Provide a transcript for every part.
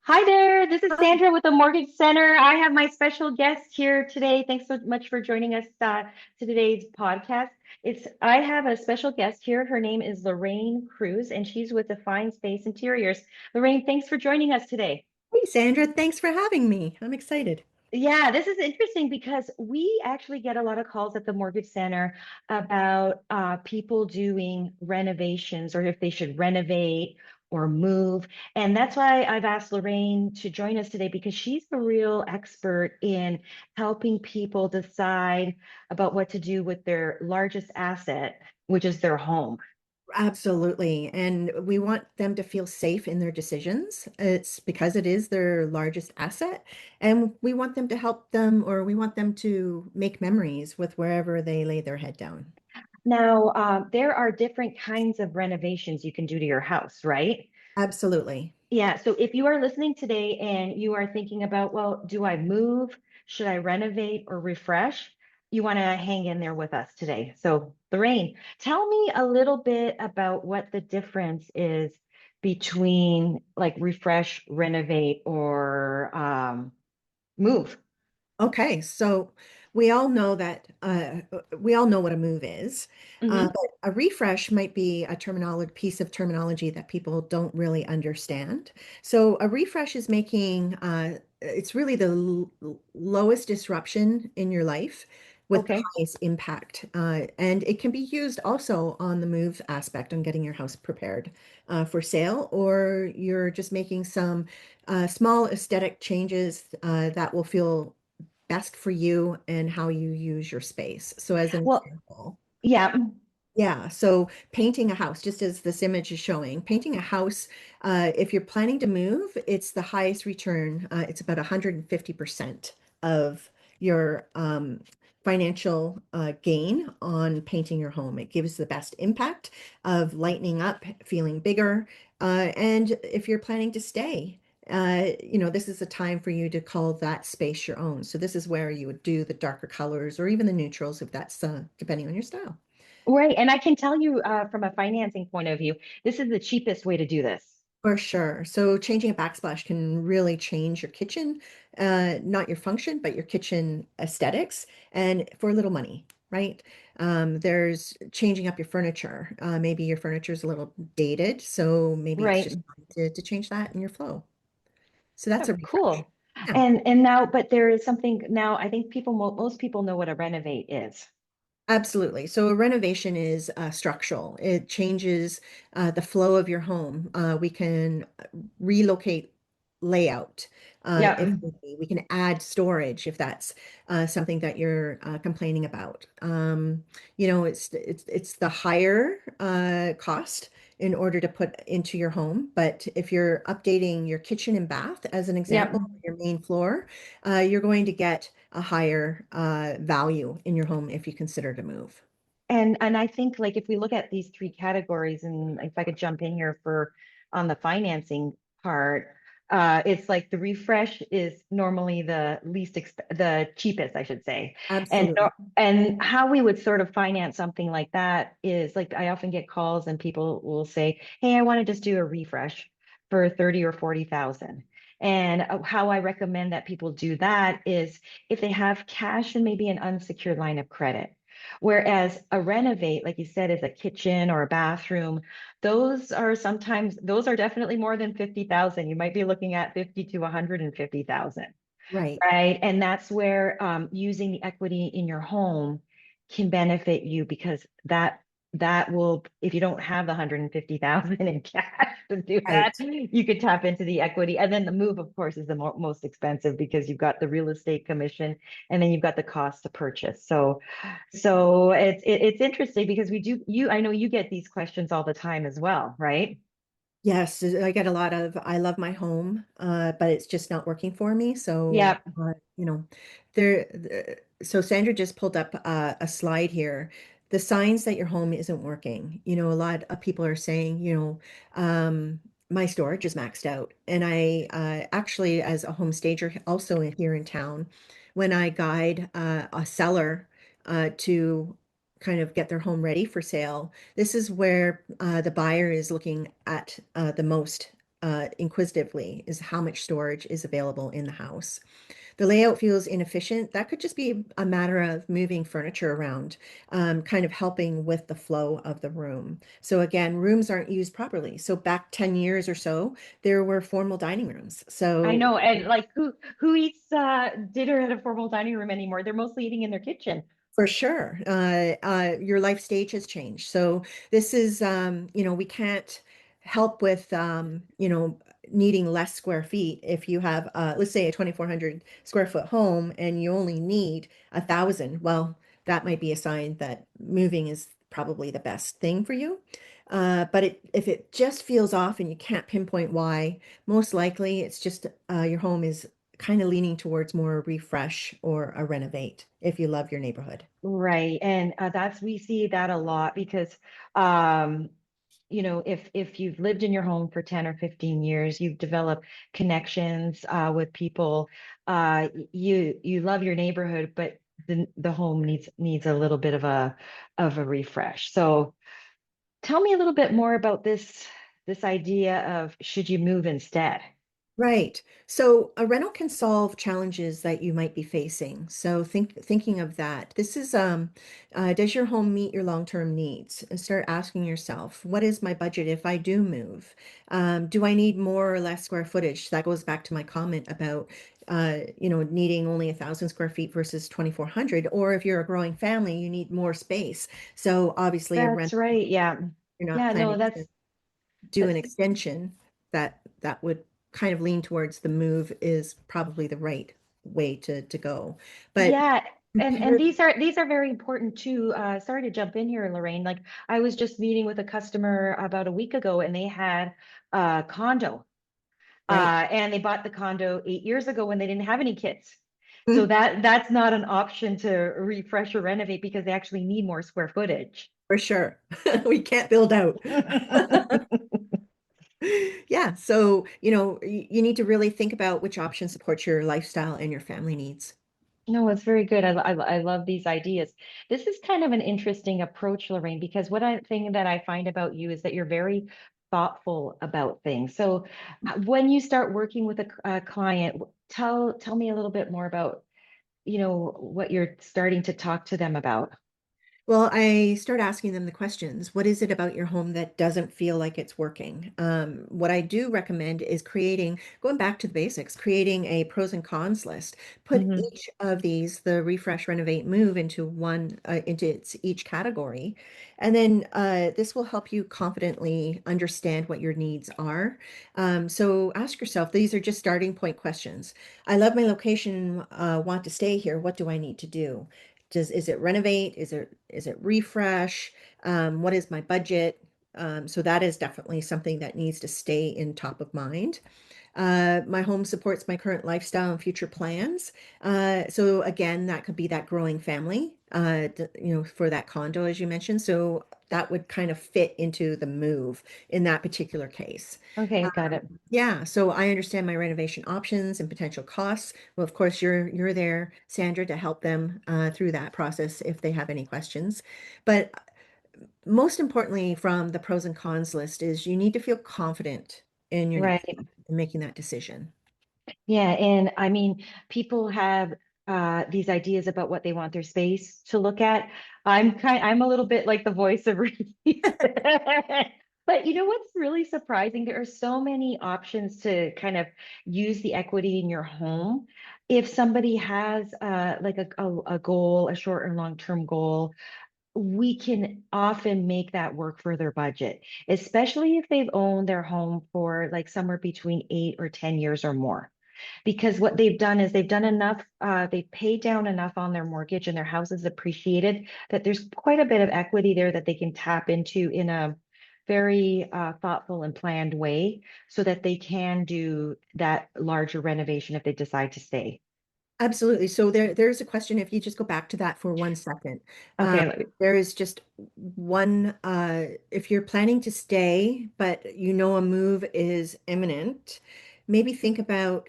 Hi there, this is Hi. Sandra with the Mortgage Center. I have my special guest here today. Thanks so much for joining us to today's podcast. I have a special guest here. Her name is Lorraine Cruz, and she's with Define Space Interiors. Lorraine, thanks for joining us today. Hey, Sandra, thanks for having me. I'm excited. Yeah, this is interesting because we actually get a lot of calls at the Mortgage Center about people doing renovations or if they should renovate or move. And that's why I've asked Lorraine to join us today because she's the real expert in helping people decide about what to do with their largest asset, which is their home. Absolutely. And we want them to feel safe in their decisions. It's because it is their largest asset. And we want them to help them, or we want them to make memories with wherever they lay their head down. Now, there are different kinds of renovations you can do to your house, right? Absolutely. Yeah, so if you are listening today and you are thinking about, well, do I move? Should I renovate or refresh? You want to hang in there with us today. So, Lorraine, tell me a little bit about what the difference is between like refresh, renovate, or move. Okay, so we all know that we all know what a move is, Hmm. but a refresh might be a terminology piece of terminology that people don't really understand. So a refresh is making it's really the lowest disruption in your life with the Okay. highest impact, and it can be used also on the move aspect on getting your house prepared for sale, or you're just making some small aesthetic changes that will feel best for you and how you use your space. So as an Well, example, yeah, yeah, so painting a house, just as this image is showing, painting a house, if you're planning to move, it's the highest return. It's about 150% of your financial gain on painting your home. It gives the best impact of lightening up, feeling bigger. And if you're planning to stay, this is a time for you to call that space your own. So this is where you would do the darker colors or even the neutrals if that's depending on your style. right. And I can tell you from a financing point of view, this is the cheapest way to do this. For sure. So changing a backsplash can really change your kitchen, not your function, but your kitchen aesthetics, and for a little money, right? There's changing up your furniture. Maybe your furniture is a little dated, so maybe it's Right. just time to change that in your flow. So that's a Oh, refresh. cool. Yeah. And now, but there is something now, I think most people know what a renovate is. Absolutely. So a renovation is structural. It changes the flow of your home. We can relocate layout if Yeah. need be. We can add storage if that's something that you're complaining about. It's the higher cost in order to put into your home. But if you're updating your kitchen and bath, as an Yep. example, your main floor, you're going to get a higher value in your home if you consider to move. And I think like if we look at these three categories, and if I could jump in here for on the financing part, it's like the refresh is normally the cheapest, I should say. And Absolutely. and how we would sort of finance something like that is like I often get calls and people will say, "Hey, I want to just do a refresh for 30 or 40,000." And how I recommend that people do that is if they have cash and maybe an unsecured line of credit. Whereas a renovate, like you said, is a kitchen or a bathroom. Those are definitely more than 50,000. You might be looking at 50 to 150,000, Right. right? And that's where using the equity in your home can benefit you because that will, if you don't have the 150,000 in cash to do that, Right. you could tap into the equity. And then the move, of course, is the most expensive because you've got the real estate commission and then you've got the cost to purchase. So it's interesting because we do you I know you get these questions all the time as well, right? Yes, I get a lot of I love my home, but it's just not working for me. So, Yeah, so Sandra just pulled up a slide here. The signs that your home isn't working. A lot of people are saying, my storage is maxed out. And I actually, as a home stager, also here in town, when I guide a seller to kind of get their home ready for sale, this is where the buyer is looking at the most inquisitively is how much storage is available in the house. The layout feels inefficient. That could just be a matter of moving furniture around, kind of helping with the flow of the room. So again, rooms aren't used properly. So back 10 years or so, there were formal dining rooms. I So know. And like who eats dinner at a formal dining room anymore? They're mostly eating in their kitchen. for sure. Your life stage has changed. So this is, we can't help with, needing less square feet. If you have, let's say, a 2,400 square foot home and you only need 1,000, well, that might be a sign that moving is probably the best thing for you. If it just feels off and you can't pinpoint why, most likely it's just your home is kind of leaning towards more a refresh or a renovate if you love your neighborhood. Right. And that's we see that a lot because um if you've lived in your home for 10 or 15 years, you've developed connections with people. You love your neighborhood, but the home needs a little bit of a refresh. So tell me a little bit more about this idea of should you move instead? Right. So a rental can solve challenges that you might be facing. So thinking of that, this is does your home meet your long-term needs? And start asking yourself, what is my budget if I do move? Do I need more or less square footage? That goes back to my comment about needing only 1,000 square feet versus 2,400. Or if you're a growing family, you need more space. So obviously a That's rent, right. Yeah. you're not Yeah, no, planning to do an that's extension, that would kind of lean towards the move is probably the right way to go. But yeah, and compare, these are very important too. Sorry to jump in here, Lorraine. Like I was just meeting with a customer about a week ago, and they had a condo, right? and they bought the condo 8 years ago when they didn't have any kids. So Mm, that's not an option to refresh or renovate because they actually need more square footage. for sure. We can't build out. Yeah, so you need to really think about which option supports your lifestyle and your family needs. No, it's very good. I love these ideas. This is kind of an interesting approach, Lorraine, because what I thing that I find about you is that you're very thoughtful about things. So when you start working with a client, tell me a little bit more about, what you're starting to talk to them about. Well, I start asking them the questions. What is it about your home that doesn't feel like it's working? What I do recommend is going back to the basics, creating a pros and cons list. Put Hmm. each of these, the refresh, renovate, move into its each category. And then this will help you confidently understand what your needs are. So ask yourself, these are just starting point questions. I love my location, want to stay here. What do I need to do? Is it renovate? Is it refresh? What is my budget? So that is definitely something that needs to stay in top of mind. My home supports my current lifestyle and future plans. So again, that could be that growing family, for that condo, as you mentioned. So that would kind of fit into the move in that particular case. Okay, got it. Yeah, so I understand my renovation options and potential costs. Well, of course, you're there, Sandra, to help them through that process if they have any questions. But most importantly, from the pros and cons list is you need to feel confident in your next Right. in making that decision. Yeah, and I mean, people have these ideas about what they want their space to look at. I'm a little bit like the voice of reason. But you know what's really surprising? There are so many options to kind of use the equity in your home. If somebody has like a goal, a short and long-term goal, we can often make that work for their budget, especially if they've owned their home for like somewhere between 8 or 10 years or more, because what they've done is they've done enough, they've paid down enough on their mortgage and their house is appreciated that there's quite a bit of equity there that they can tap into in a very thoughtful and planned way so that they can do that larger renovation if they decide to stay. Absolutely. So there's a question, if you just go back to that for 1 second. Um, Okay, there is just one, if you're planning to stay, but you know a move is imminent, maybe think about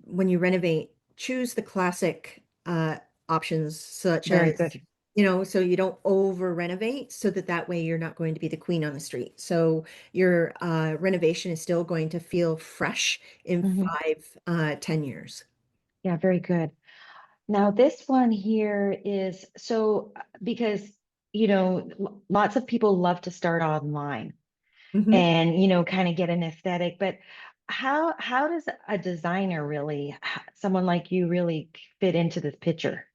when you renovate, choose the classic options such very as good. So you don't over renovate so that way you're not going to be the queen on the street. So your renovation is still going to feel fresh in Mhm. 10 years. Yeah, very good. Now, this one here is so because, lots of people love to start online Mhm. and, kind of get an aesthetic, but how does a designer really, someone like you really fit into this picture?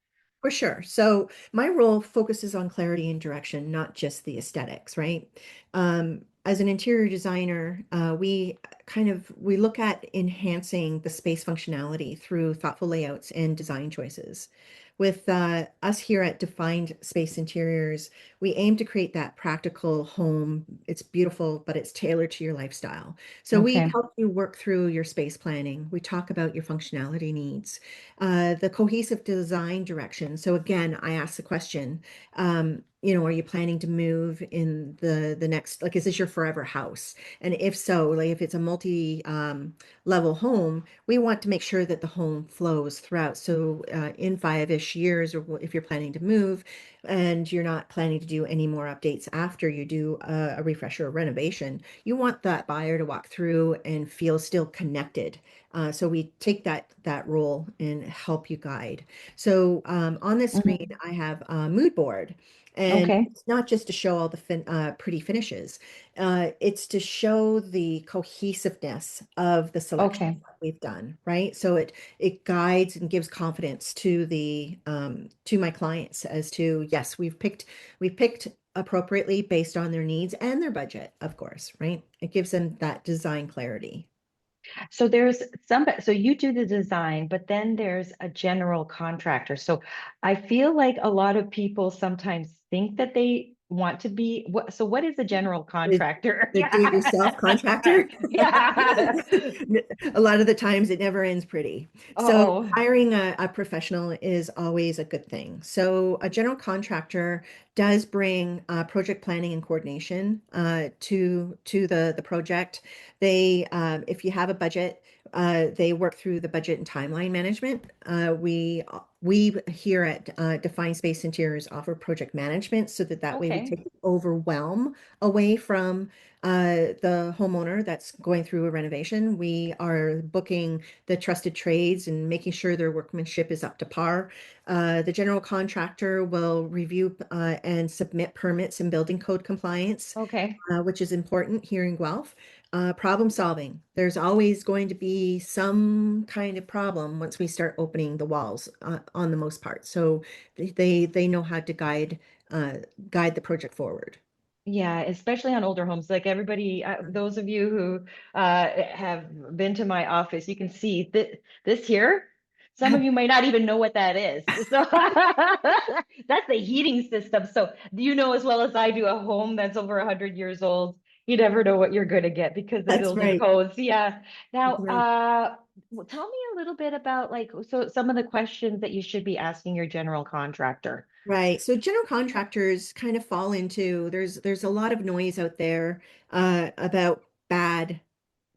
For sure. So my role focuses on clarity and direction, not just the aesthetics, right? As an interior designer, we look at enhancing the space functionality through thoughtful layouts and design choices. With us here at Defined Space Interiors, we aim to create that practical home. It's beautiful, but it's tailored to your lifestyle. So we Okay. help you work through your space planning. We talk about your functionality needs, the cohesive design direction. So again, I ask the question, are you planning to move in the next, like, is this your forever house? And if so, like if it's a multi level home, we want to make sure that the home flows throughout. So in 5-ish years, or if you're planning to move and you're not planning to do any more updates after you do a refresh or a renovation, you want that buyer to walk through and feel still connected. So we take that role and help you guide. So on this screen, Mhm. I have a mood board, and Okay. it's not just to show all the pretty finishes. It's to show the cohesiveness of the selection Okay. that we've done, right? So it guides and gives confidence to the to my clients as to, yes, we've picked appropriately based on their needs and their budget, of course, right? It gives them that design clarity. So so you do the design, but then there's a general contractor. So I feel like a lot of people sometimes think that they want to be so what is a general The, contractor? the do-it-yourself Yeah. contractor. Yeah. A lot of the times it never ends pretty. So Oh, hiring a professional is always a good thing. So a general contractor does bring project planning and coordination to the project. If you have a budget, they work through the budget and timeline management. We here at Define Space Interiors offer project management so that way we okay. take the overwhelm away from the homeowner that's going through a renovation. We are booking the trusted trades and making sure their workmanship is up to par. The general contractor will review and submit permits and building code compliance, Okay. which is important here in Guelph. Problem solving. There's always going to be some kind of problem once we start opening the walls on the most part. So they know how to uh, guide the project forward. Yeah, especially on older homes. Like everybody, those of you who have been to my office, you can see that this here. Some of you might not even know what that is. So that's the heating system. So do you know as well as I do a home that's over 100 years old? You never know what you're going to get because the That's building right. codes. Yeah. That's Now, right. tell me a little bit about like so some of the questions that you should be asking your general contractor. Right. So general contractors kind of fall into there's a lot of noise out there about bad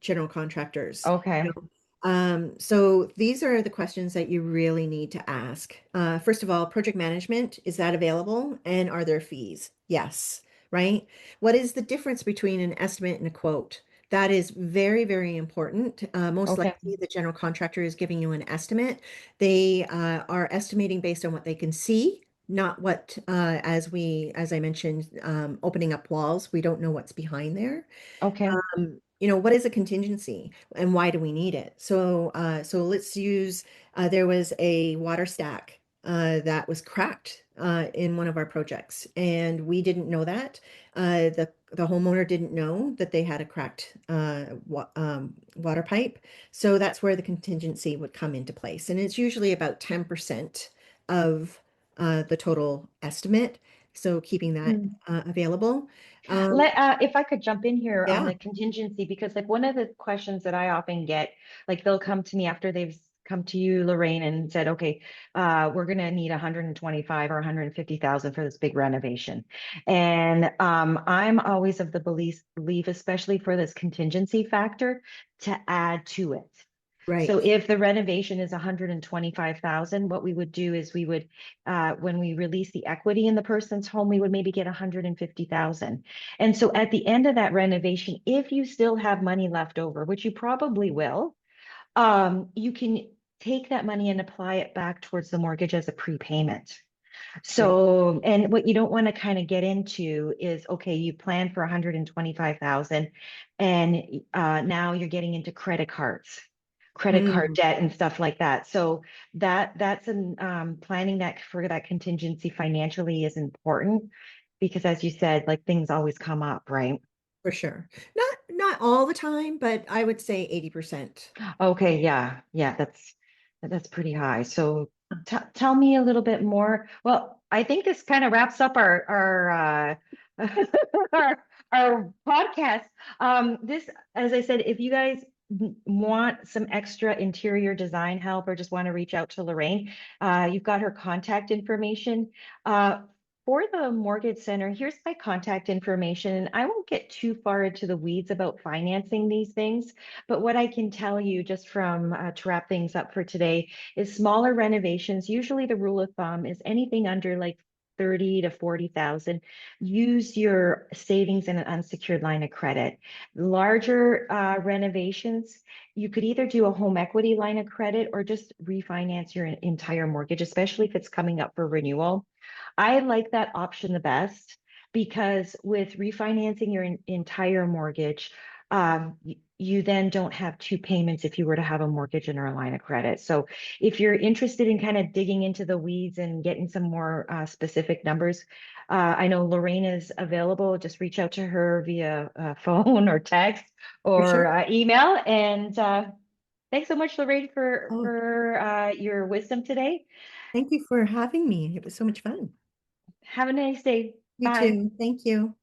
general contractors. Okay. So these are the questions that you really need to ask. First of all, project management, is that available? And are there fees? Yes, right? What is the difference between an estimate and a quote? That is very, very important. Most Okay. likely, the general contractor is giving you an estimate. They are estimating based on what they can see, not what, as I mentioned, opening up walls. We don't know what's behind there. Okay. What is a contingency and why do we need it? So let's use, there was a water stack that was cracked in one of our projects, and we didn't know that. The homeowner didn't know that they had a cracked water pipe. So that's where the contingency would come into place. And it's usually about 10% of the total estimate. So keeping that available. Um, If I could jump in here on yeah. the contingency, because like one of the questions that I often get, like they'll come to me after they've come to you, Lorraine, and said, okay, we're gonna need 125 or 150,000 for this big renovation. And I'm always of the belief, especially for this contingency factor, to add to it. So Right. if the renovation is 125,000, what we would do is we would, when we release the equity in the person's home, we would maybe get 150,000. And so at the end of that renovation, if you still have money left over, which you probably will, you can take that money and apply it back towards the mortgage as a prepayment. Great. So, and what you don't want to kind of get into is, okay, you plan for 125,000 and now you're getting into credit card Mm, debt and stuff like that. So that's an planning that for that contingency financially is important because as you said, like things always come up, right? for sure. Not all the time, but I would say 80%. Okay, yeah, yeah, that's pretty high. So tell me a little bit more. Well, I think this kind of wraps up our podcast. This, as I said, if you guys want some extra interior design help or just want to reach out to Lorraine, you've got her contact information. For the mortgage center, here's my contact information. And I won't get too far into the weeds about financing these things. But what I can tell you just from to wrap things up for today is smaller renovations. Usually the rule of thumb is anything under like 30 to 40,000, use your savings in an unsecured line of credit. Larger renovations, you could either do a home equity line of credit or just refinance your entire mortgage, especially if it's coming up for renewal. I like that option the best because with refinancing your entire mortgage, you then don't have two payments if you were to have a mortgage and or a line of credit. So if you're interested in kind of digging into the weeds and getting some more specific numbers, I know Lorraine is available. Just reach out to her via phone or text For or sure. email. And thanks so much, Lorraine, Oh, for your wisdom today. thank you for having me. It was so much fun. Have a nice day. You Bye. too. Thank you.